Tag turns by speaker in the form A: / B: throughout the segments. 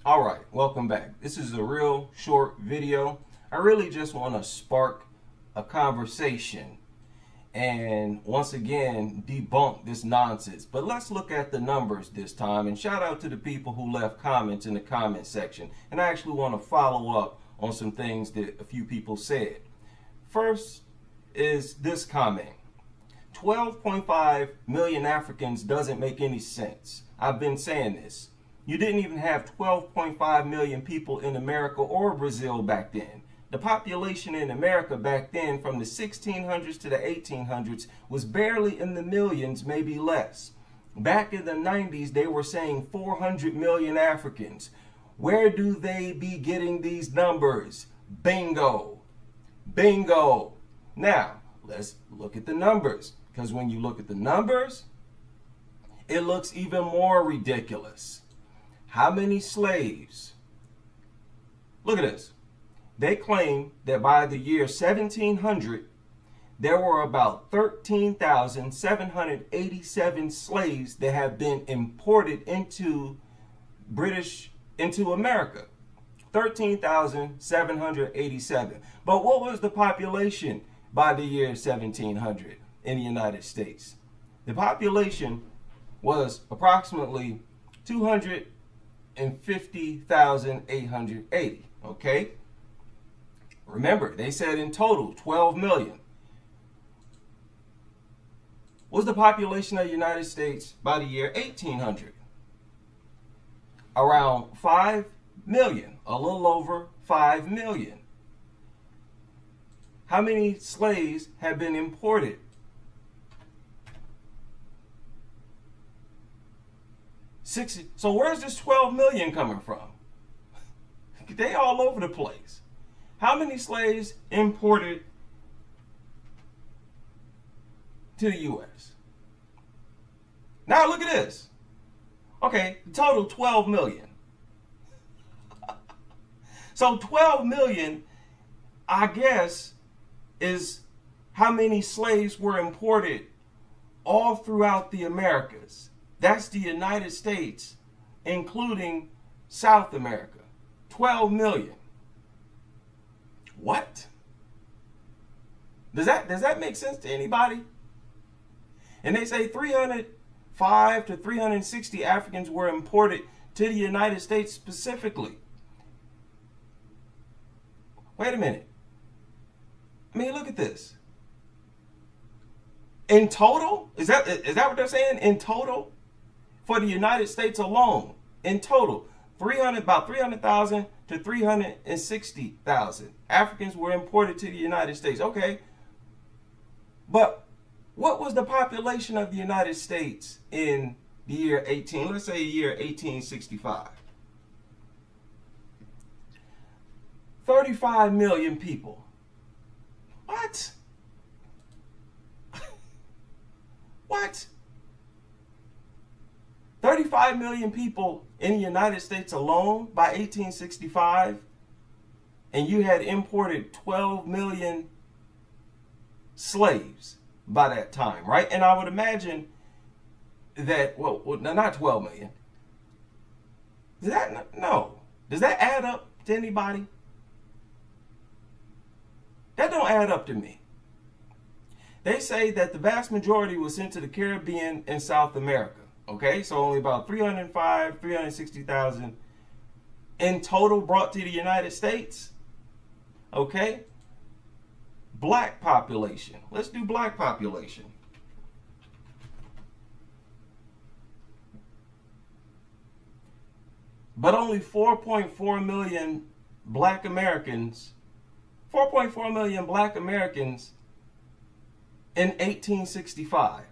A: All right, welcome back. This is a real short video. I really just want to spark a conversation and once again debunk this nonsense. But let's look at the numbers this time, and shout out to the people who left comments in the comment section. And I actually want to follow up on some things that a few people said. First is this comment. 12.5 million Africans doesn't make any sense. I've been saying this. You didn't even have 12.5 million people in America or Brazil back then. The population in America back then from the 1600s to the 1800s was barely in the millions, maybe less. Back in the 90s, they were saying 400 million Africans. Where do they be getting these numbers? Bingo. Bingo. Now, let's look at the numbers. Because when you look at the numbers, it looks even more ridiculous. How many slaves? Look at this. They claim that by the year 1700, there were about 13,787 slaves that have been imported into America. 13,787. But what was the population by the year 1700 in the United States? The population was approximately 250,880. Okay? Remember, they said in total 12 million. What's the population of the United States by the year 1800? Around 5 million, a little over 5 million. How many slaves have been imported? 60. So where's this 12 million coming from? They all over the place. How many slaves imported to the U.S.? Now look at this. Okay, total 12 million. So 12 million, I guess, is how many slaves were imported all throughout the Americas. That's the United States, including South America. 12 million. What? Does that make sense to anybody? And they say 305 to 360 Africans were imported to the United States specifically. Wait a minute. I mean, look at this. In total, is that what they're saying? In total, for the United States alone, in total, about 300,000 to 360,000 Africans were imported to the United States. Okay. But what was the population of the United States in the year 1865? 35 million people. What? What? 35 million people in the United States alone by 1865, and you had imported 12 million slaves by that time, right? And I would imagine that, well, not 12 million. Does that add up to anybody? That don't add up to me. They say that the vast majority was sent to the Caribbean and South America. Okay, so only about 360,000 in total brought to the United States. Okay, black population. Let's do black population. But only 4.4 million black Americans, 4.4 million black Americans in 1865.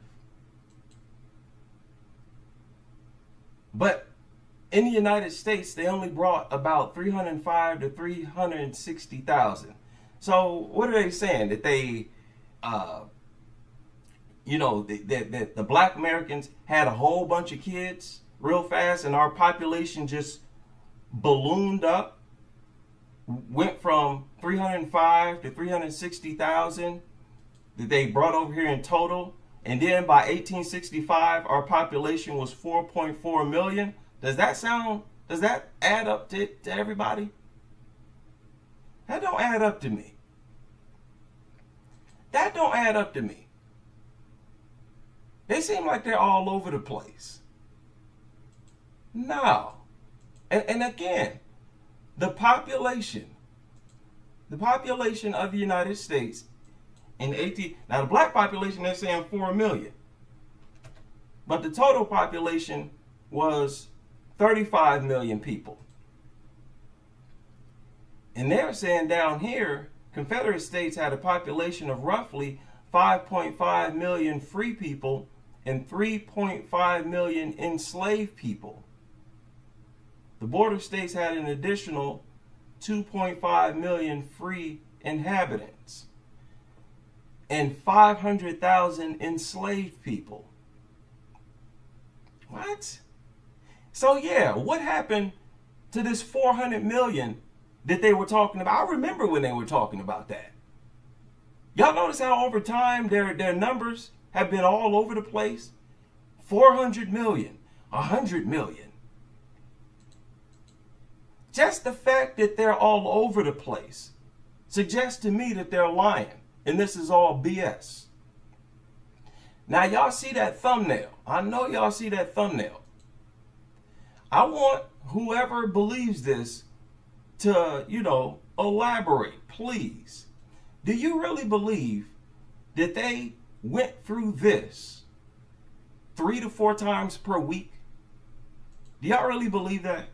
A: But in the United States, they only brought about 305 to 360,000. So what are they saying? That they, that the black Americans had a whole bunch of kids real fast, and our population just ballooned up, went from 305 to 360,000 that they brought over here in total. And then by 1865, our population was 4.4 million. Does that sound Does that add up to everybody? That don't add up to me. That don't add up to me. They seem like they're all over the place. No. And again, the population of the United States in 18, now the black population, they're saying 4 million. But the total population was 35 million people. And they're saying down here, Confederate States had a population of roughly 5.5 million free people and 3.5 million enslaved people. The border states had an additional 2.5 million free inhabitants and 500,000 enslaved people. What? So yeah, what happened to this 400 million that they were talking about? I remember when they were talking about that. Y'all notice how over time their numbers have been all over the place? 400 million, 100 million. Just the fact that they're all over the place suggests to me that they're lying, and this is all BS. Now y'all see that thumbnail. I know y'all see that thumbnail. I want whoever believes this to, elaborate, please. Do you really believe that they went through this 3 to 4 times per week? Do y'all really believe that?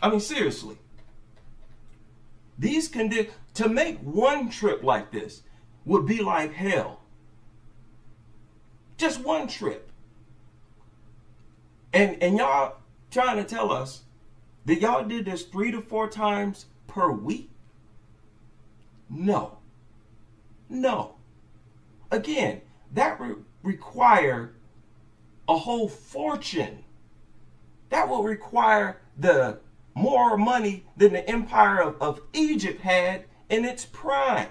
A: I mean, seriously. These conditions, to make one trip like this would be like hell. Just one trip. And y'all trying to tell us that y'all did this 3 to 4 times per week? No. Again, that require a whole fortune. That will require the more money than the empire of Egypt had in its prime.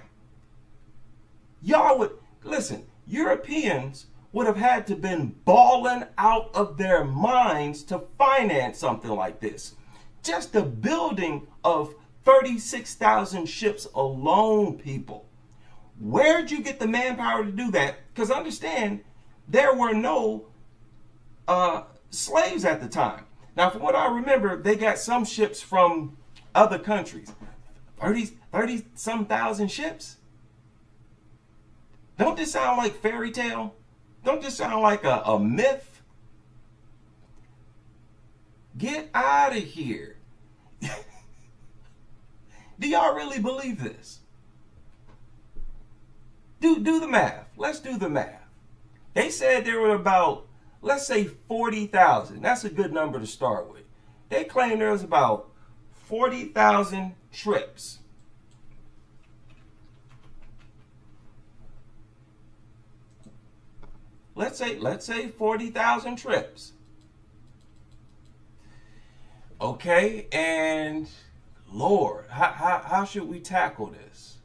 A: Y'all would, listen, Europeans would have had to been balling out of their minds to finance something like this. Just the building of 36,000 ships alone, people. Where'd you get the manpower to do that? Because understand, there were no slaves at the time. Now, from what I remember, they got some ships from other countries. 30-some thousand ships? Don't this sound like fairy tale? Don't this sound like a myth? Get out of here. Do y'all really believe this? Do the math. Let's do the math. They said there were about, let's say 40,000. That's a good number to start with. They claim there was about 40,000 trips. Let's say 40,000 trips. Okay, and Lord, how should we tackle this?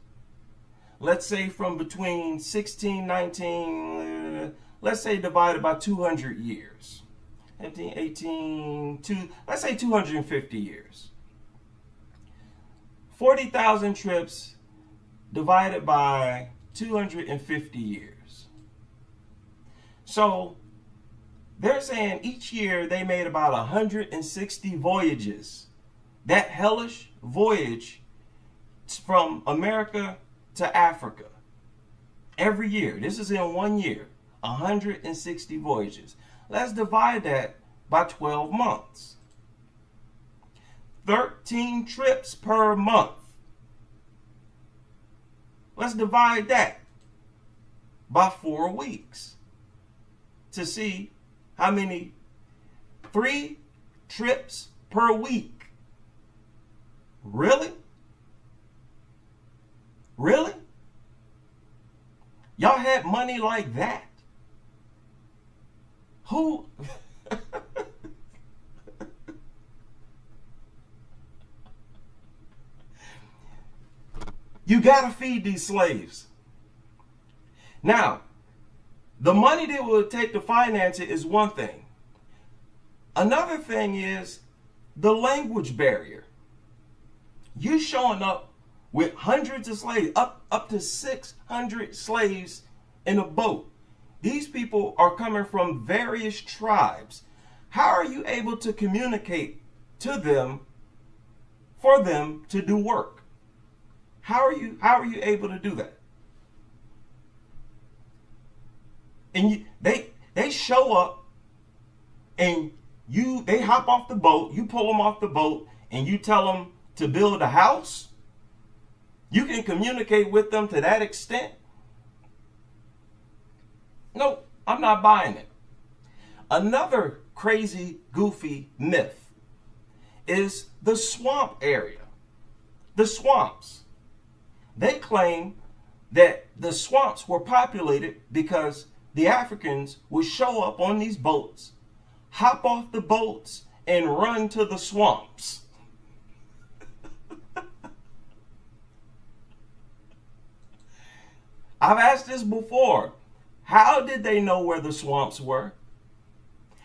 A: Let's say from between 1619, let's say divided by 200 years. 15, 18, let's say 250 years. 40,000 trips divided by 250 years. So they're saying each year they made about 160 voyages. That hellish voyage from America to Africa. Every year. This is in 1 year. 160 voyages. Let's divide that by 12 months. 13 trips per month. Let's divide that by 4 weeks to see how many. 3 trips per week. Really? Really? Y'all had money like that? Who? You gotta feed these slaves. Now, The money that it would take to finance it is one thing. Another thing is the language barrier. You showing up with hundreds of slaves, up to 600 slaves in a boat. These people are coming from various tribes. How are you able to communicate to them for them to do work? How are you able to do that? And they show up and they hop off the boat, you pull them off the boat and you tell them to build a house? You can communicate with them to that extent? No, I'm not buying it. Another crazy, goofy myth is the swamp area. The swamps. They claim that the swamps were populated because the Africans would show up on these boats, hop off the boats, and run to the swamps. I've asked this before. How did they know where the swamps were?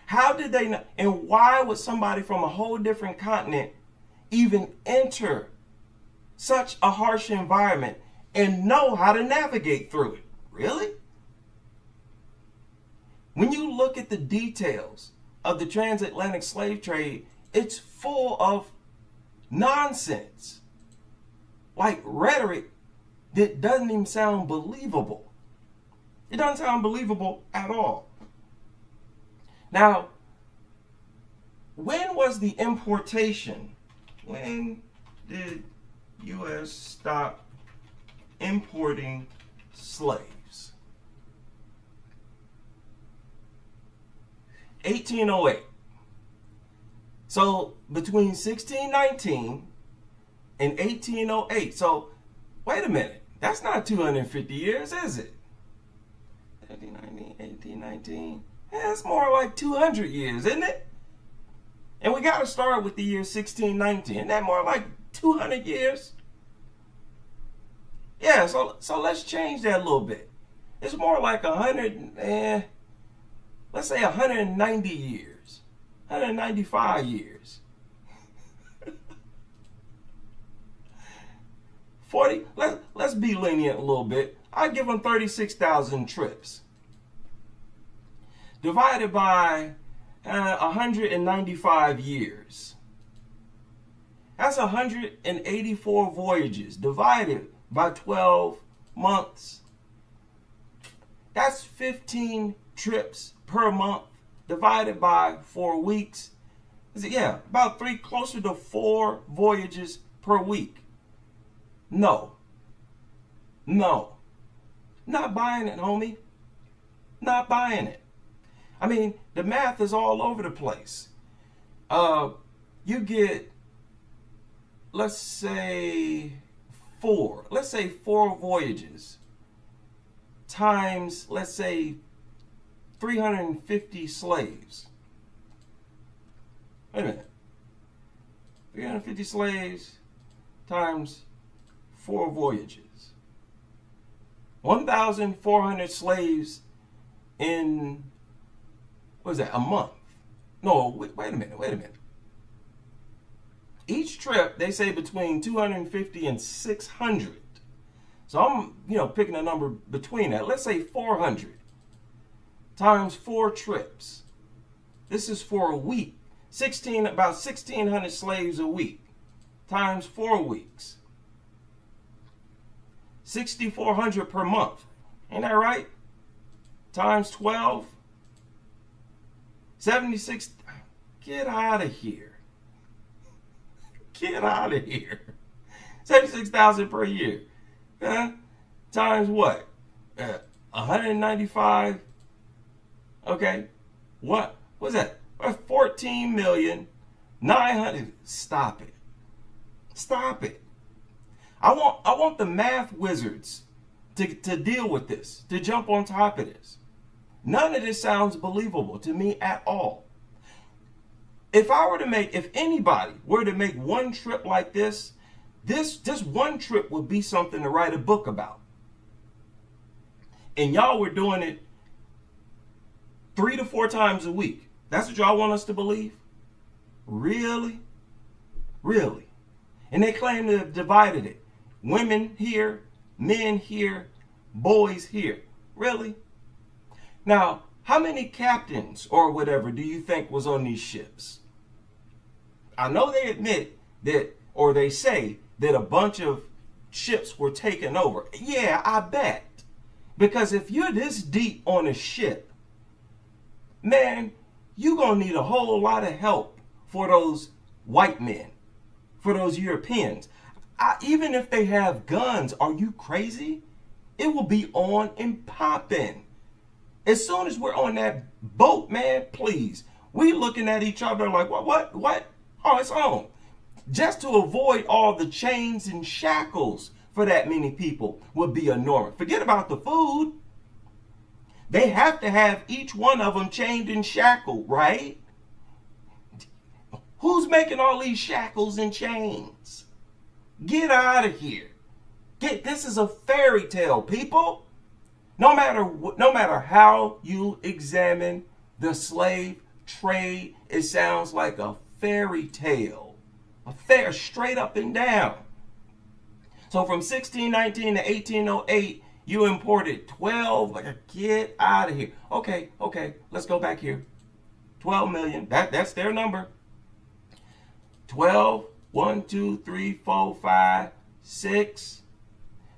A: How did they know? And why would somebody from a whole different continent even enter such a harsh environment and know how to navigate through it? Really? When you look at the details of the transatlantic slave trade, it's full of nonsense. Like rhetoric that doesn't even sound believable. It doesn't sound believable at all. Now, when was the importation? When did U.S. stop importing slaves? 1808. So between 1619 and 1808. So wait a minute. That's not 250 years, is it? 1819, 1819. Yeah, it's more like 200 years, isn't it? And we got to start with the year 1619. Isn't that more like 200 years? Yeah, so let's change that a little bit. It's more like 100, let's say 190 years, 195 years. 40, let's be lenient a little bit. I give them 36,000 trips. Divided by 195 years. That's 184 voyages divided by 12 months. That's 15 trips per month divided by 4 weeks. Yeah, about closer to 4 voyages per week. No. Not buying it, homie. Not buying it. I mean, the math is all over the place. You get, let's say 4 voyages times, let's say 350 slaves. Wait a minute. 350 slaves times 4 voyages. 1,400 slaves in, what is that, a month? No, wait a minute. Each trip, they say between 250 and 600. So I'm, picking a number between that. Let's say 400 times 4 trips. This is for a week. About 1,600 slaves a week times 4 weeks. 6,400 per month. Ain't that right? Times 12. 76. Get out of here. Get out of here. 76,000 per year. Times what? 195. Okay. What was that? 14,900,000. Stop it. Stop it. I want the math wizards to deal with this, to jump on top of this. None of this sounds believable to me at all. If anybody were to make one trip like this, just one trip would be something to write a book about. And y'all were doing it 3 to 4 times a week. That's what y'all want us to believe? Really? Really? And they claim to have divided it. Women here, men here, boys here. Really? Now, how many captains or whatever do you think was on these ships? I know they admit that, or they say that a bunch of ships were taken over. Yeah, I bet. Because if you're this deep on a ship, man, you're going to need a whole lot of help for those white men, for those Europeans. Even if they have guns, are you crazy? It will be on and popping. As soon as we're on that boat, man, please. We looking at each other like, what? Oh, it's on. Just to avoid all the chains and shackles for that many people would be enormous. Forget about the food. They have to have each one of them chained and shackled, right? Who's making all these shackles and chains? Get out of here. This is a fairy tale, people. No matter how you examine the slave trade, it sounds like a fairy tale. A fair straight up and down. So from 1619 to 1808, you imported 12. Get out of here. Okay, let's go back here. 12 million. That's their number. 12, 1, 2, 3, 4, 5, 6,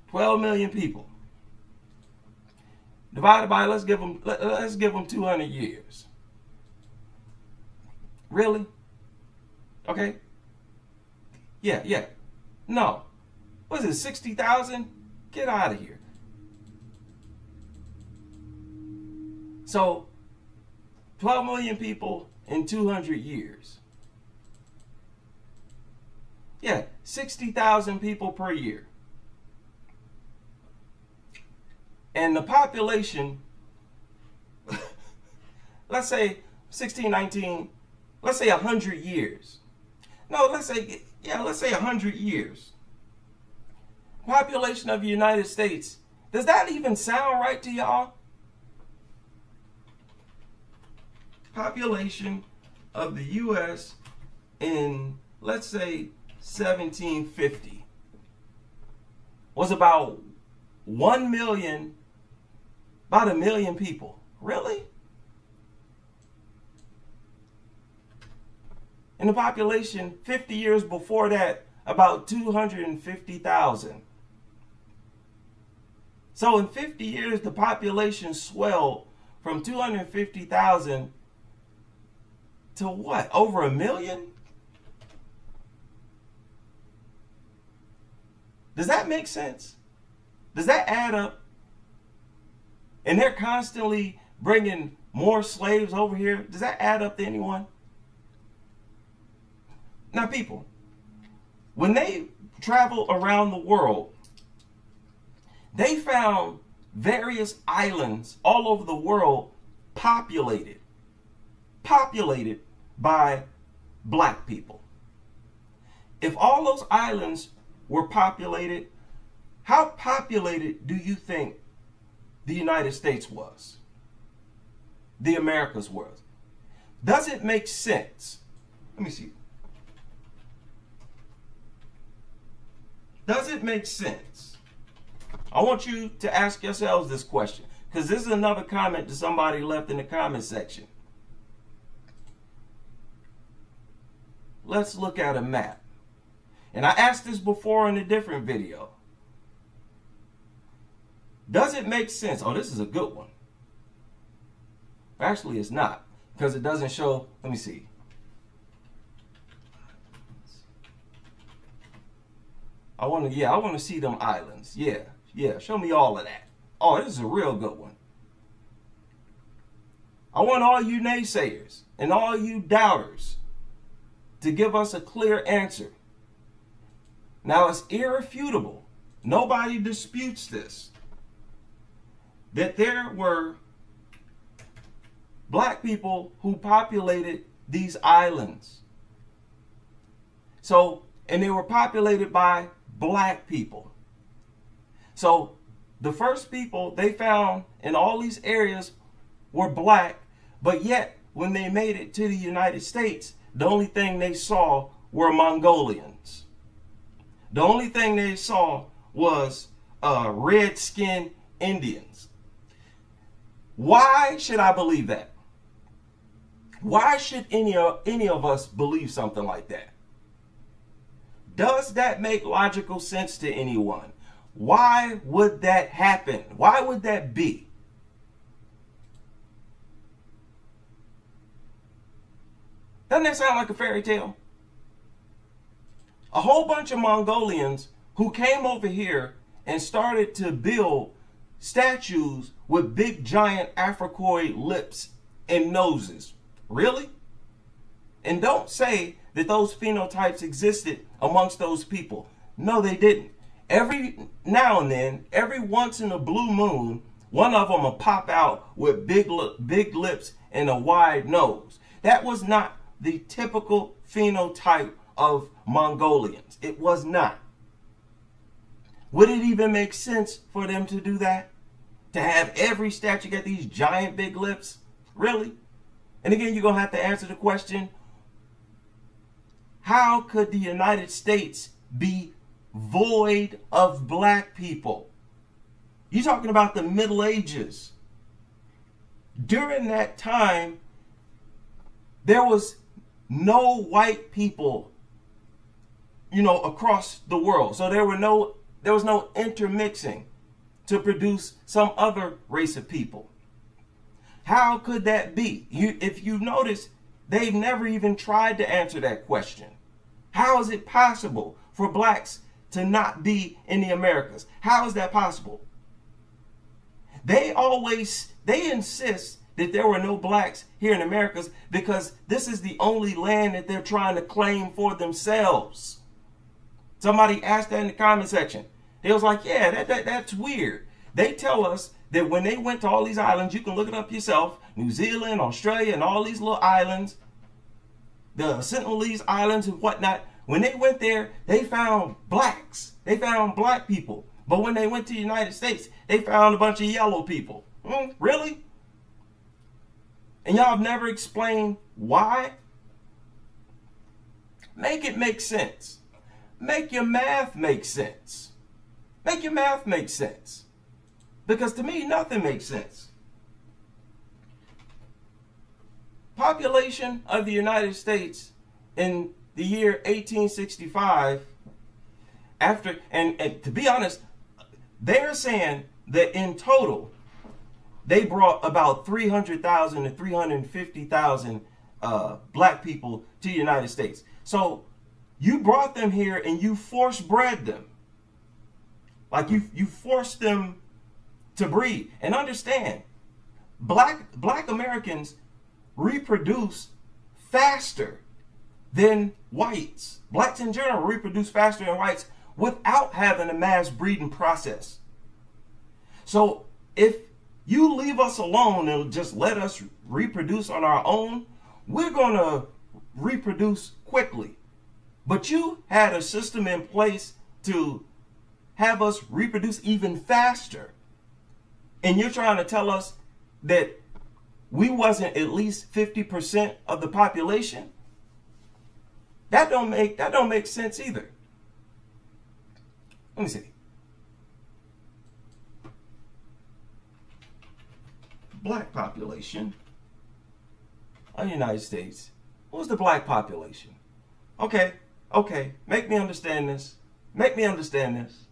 A: 12 million people. Divided by, let's give them 200 years. Really? Okay. Yeah. No. What is it, 60,000? Get out of here. So, 12 million people in 200 years. Yeah, 60,000 people per year. And the population, let's say 1619, let's say 100 years. No, let's say 100 years. Population of the United States. Does that even sound right to y'all? Population of the U.S. in, let's say, 1750 was about 1 million, about 1 million people. Really? And the population 50 years before that, about 250,000. So in 50 years, the population swelled from 250,000 to what? Over 1 million? Does that make sense? Does that add up? And they're constantly bringing more slaves over here. Does that add up to anyone? Now, people, when they travel around the world, they found various islands all over the world populated by black people. If all those islands were populated, how populated do you think the United States was? The Americas was? Does it make sense? Let me see. Does it make sense? I want you to ask yourselves this question, because this is another comment that somebody left in the comment section. Let's look at a map. And I asked this before in a different video. Does it make sense? Oh, this is a good one. Actually, it's not, because it doesn't show. Let me see. I want to see them islands. Yeah, show me all of that. Oh, this is a real good one. I want all you naysayers and all you doubters to give us a clear answer. Now, it's irrefutable. Nobody disputes this. That there were black people who populated these islands. So, and they were populated by black people. So the first people they found in all these areas were black, But yet, when they made it to the United States, the only thing they saw were Mongolians. The only thing they saw was red-skinned Indians. Why should I believe that? Why should any of us believe something like that? Does that make logical sense to anyone? Why would that happen? Why would that be? Doesn't that sound like a fairy tale? A whole bunch of Mongolians who came over here and started to build statues with big giant Africoid lips and noses. Really? And don't say that those phenotypes existed amongst those people. No, they didn't. Every now and then, every once in a blue moon, one of them will pop out with big lips and a wide nose. That was not the typical phenotype of Mongolians. It was not. Would it even make sense for them to do that? To have every statue get these giant big lips? Really? And again, you're going to have to answer the question, how could the United States be void of black people? You're talking about the Middle Ages. During that time, there was no white people, across the world. So there was no intermixing to produce some other race of people. How could that be? If you notice, they've never even tried to answer that question. How is it possible for blacks to not be in the Americas? How is that possible? They insist that there were no blacks here in the Americas because this is the only land that they're trying to claim for themselves. Somebody asked that in the comment section. They was like, yeah, that's weird. They tell us that when they went to all these islands, you can look it up yourself, New Zealand, Australia, and all these little islands, the Sentinelese Islands and whatnot, when they went there, they found blacks. They found black people. But when they went to the United States, they found a bunch of yellow people. Really? And y'all have never explained why? Make it make sense. Make your math make sense. Make your math make sense. Because to me, nothing makes sense. Population of the United States in the year 1865, and to be honest, they're saying that in total, they brought about 300,000 to 350,000 black people to the United States. So you brought them here and you force bred them. Like you forced them to breed. And understand, black Americans reproduce faster than whites. Blacks in general reproduce faster than whites without having a mass breeding process. So if you leave us alone and just let us reproduce on our own, we're going to reproduce quickly. But you had a system in place to have us reproduce even faster. And you're trying to tell us that we wasn't at least 50% of the population? That don't make sense either. Let me see. Black population of the United States. What's the black population? Okay. Make me understand this. Make me understand this.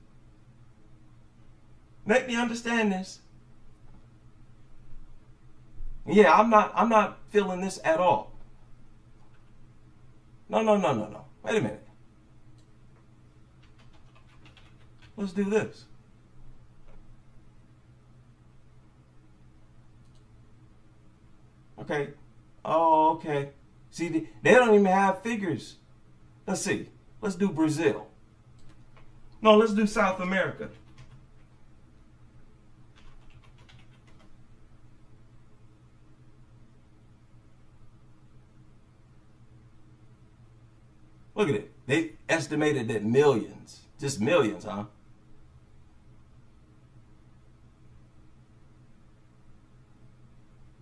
A: Make me understand this. Yeah, I'm not feeling this at all. No. Wait a minute. Let's do this. Okay. Oh, okay. See, they don't even have figures. Let's see. Let's do Brazil. No, let's do South America. Look at it. They estimated that millions. Just millions, huh?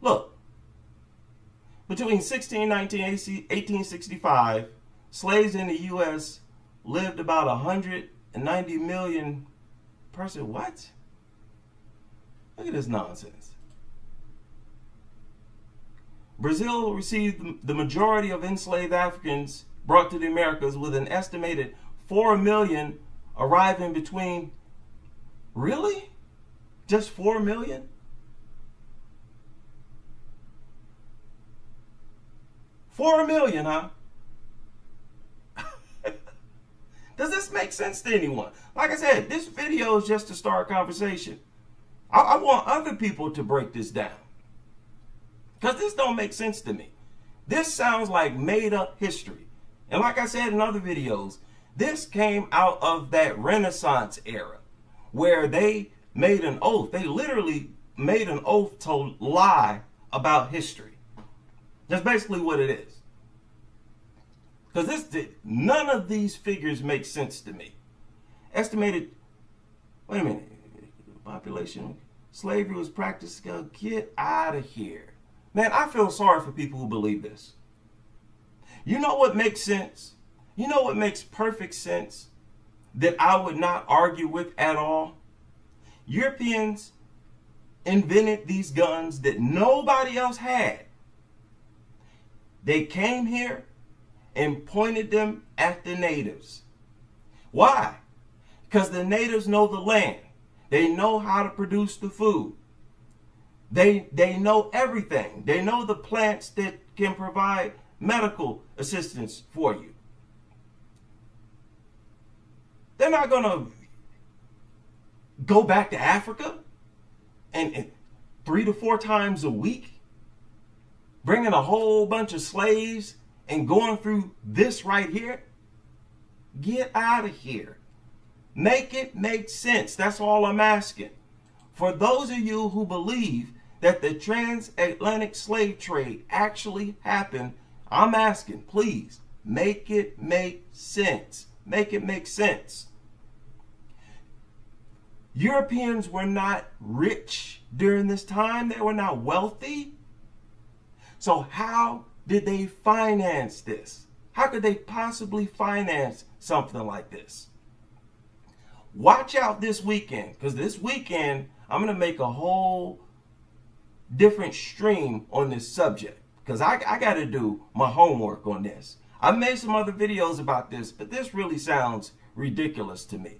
A: Look. Between 1619 and 1865, slaves in the U.S. lived about 190 million person. What? Look at this nonsense. Brazil received the majority of enslaved Africans brought to the Americas, with an estimated 4 million arriving between. Really? Just 4 million? 4 million, huh? Does this make sense to anyone? Like I said, this video is just to start a conversation. I want other people to break this down, because this don't make sense to me. This sounds like made up history. And like I said in other videos, this came out of that Renaissance era where they made an oath. They literally made an oath to lie about history. That's basically what it is. Because none of these figures make sense to me. Estimated, wait a minute, population, slavery was practiced. Get out of here. Man, I feel sorry for people who believe this. You know what makes sense? You know what makes perfect sense that I would not argue with at all? Europeans invented these guns that nobody else had. They came here and pointed them at the natives. Why? Because the natives know the land. They know how to produce the food. They know everything. They know the plants that can provide medical assistance for you. They're not going to go back to Africa and 3 to 4 times a week, bringing a whole bunch of slaves and going through this right here. Get out of here. Make it make sense. That's all I'm asking. For those of you who believe that the transatlantic slave trade actually happened, I'm asking, please, make it make sense. Make it make sense. Europeans were not rich during this time. They were not wealthy. So how did they finance this? How could they possibly finance something like this? Watch out this weekend, because this weekend I'm going to make a whole different stream on this subject, because I got to do my homework on this. I've made some other videos about this, but this really sounds ridiculous to me.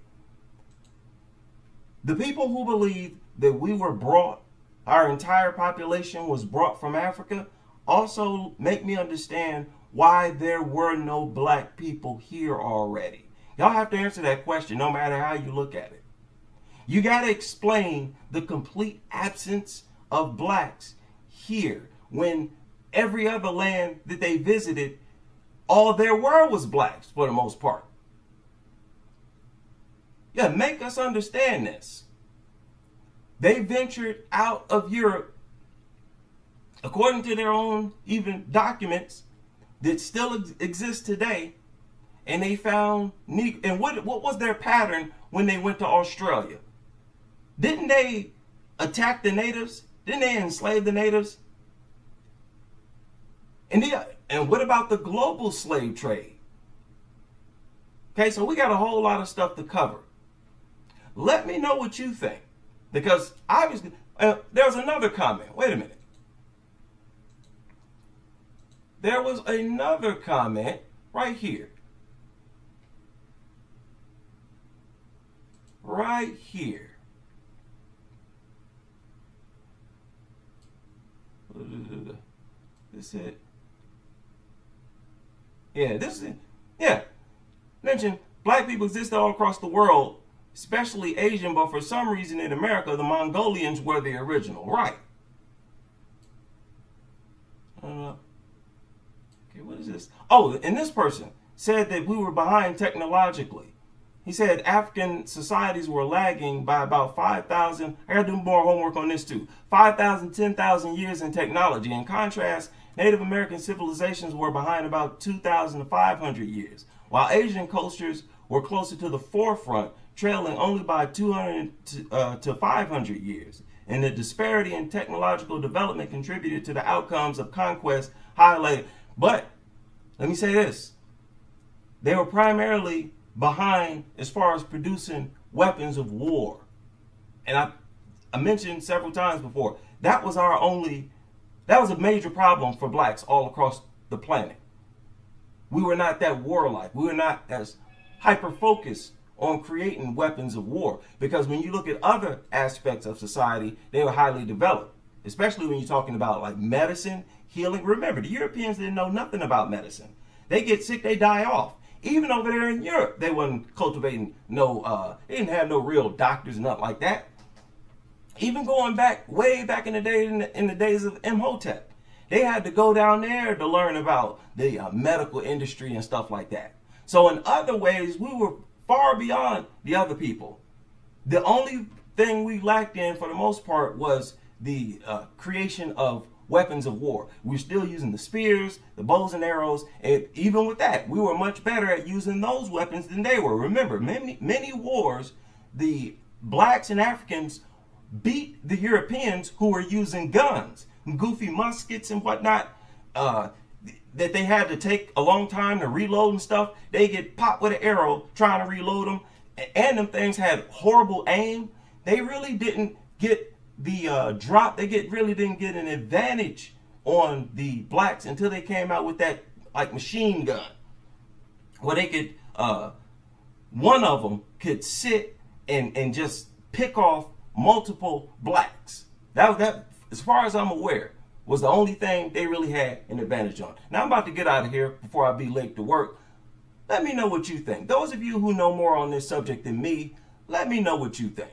A: The people who believe that we were brought, our entire population was brought from Africa, also make me understand why there were no black people here already. Y'all have to answer that question no matter how you look at it. You got to explain the complete absence of blacks here when every other land that they visited, all there were was blacks for the most part. Yeah, make us understand this. They ventured out of Europe, according to their own even documents that still exist today, and they found, and what was their pattern when they went to Australia? Didn't they attack the natives? Didn't they enslave the natives? And what about the global slave trade? Okay, so we got a whole lot of stuff to cover. Let me know what you think, because obviously there's another comment. Wait a minute. There was another comment right here. Right here. This it. Yeah, this is it. Yeah. Mention black people exist all across the world, especially Asian, but for some reason in America, the Mongolians were the original. Right. Okay, what is this? Oh, and this person said that we were behind technologically. He said African societies were lagging by about 5,000. I got to do more homework on this too. 5,000, 10,000 years in technology. In contrast, Native American civilizations were behind about 2,500 years, while Asian cultures were closer to the forefront, trailing only by 200 to 500 years. and the disparity in technological development contributed to the outcomes of conquest highlighted. But let me say this. They were primarily behind as far as producing weapons of war. And I mentioned several times before, that was a major problem for blacks all across the planet. We were not that warlike. We were not as hyper-focused on creating weapons of war. Because when you look at other aspects of society, they were highly developed. Especially when you're talking about like medicine, healing. Remember, the Europeans didn't know nothing about medicine. They get sick, they die off. Even over there in Europe, they wasn't cultivating they didn't have no real doctors and nothing like that. Even going back, way back in the day, in the days of Imhotep, they had to go down there to learn about the medical industry and stuff like that. So in other ways, we were far beyond the other people. The only thing we lacked in, for the most part, was the creation of weapons of war. We're still using the spears, the bows and arrows, and even with that, we were much better at using those weapons than they were. Remember, many wars, the blacks and Africans beat the Europeans who were using guns, goofy muskets and whatnot, that they had to take a long time to reload and stuff. They get popped with an arrow trying to reload them, and them things had horrible aim. They really didn't get the drop. Really didn't get an advantage on the blacks until they came out with that like machine gun, where they could one of them could sit and just pick off multiple blacks. That, as far as I'm aware, was the only thing they really had an advantage on. Now I'm about to get out of here before I be late to work. Let me know what you think. Those of you who know more on this subject than me, let me know what you think.